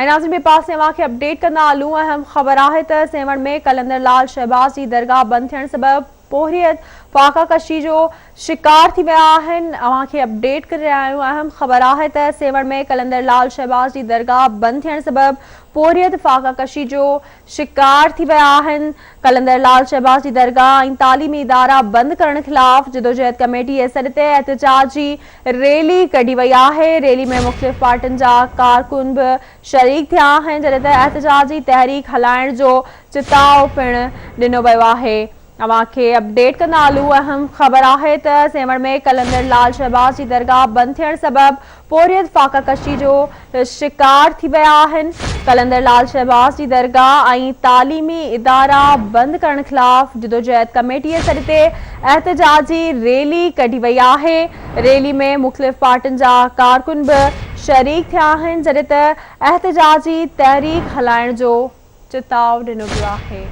नाज़रीन में पास ने अपडेट कंदा हलूं। अहम ख़बर है त सेवण में कलंदर लाल शहबाज की दरगाह बंद थियण सबब पोहरियत फाका कशी जो शिकार थी विया आहिनि। अपडेट कर रहा आहियूं। अहम ख़बर है त सेवण में कलंदर लाल शहबाज की दरगाह बंद थियण सबब पोहरियत फाका कशी जो शिकार थी विया आहिनि। कलंदर लाल शहबाज की दरगाह ऐं तालीमी इदारा बंद करण खिलाफ जदोजहद कमेटी जे सॾ ते एहतजाजी रैली कढी वई आहे। रैली में मुख़्तलिफ़ पार्टियुनि जा कारकुन भी शरीक थिया आहिनि, जॾहिं त एहतजाजी तहरीक हलाइण जो चिताव पिणु ॾिनो वियो आहे। अवांखे अपडेट कंदा हलूं। अहम ख़बर है त सेवण में कलंदर लाल शहबाज की दरगाह बंद थियण सबब पोहरियत फाका कशी जो शिकार थी विया आहिनि। कलंदर लाल शहबाज की दरगाह ऐं तालीमी इदारा बंद करण खिलाफ जदोजहद कमेटी जे सॾ ते एहतजाजी रैली कढी वई आहे। रैली में मुख़्तलिफ़ पार्टियुनि जा कारकुन भी शरीक थिया आहिनि, जॾहिं त एहतजाजी तहरीक हलाइण जो चिताव ॾिनो वियो आहे।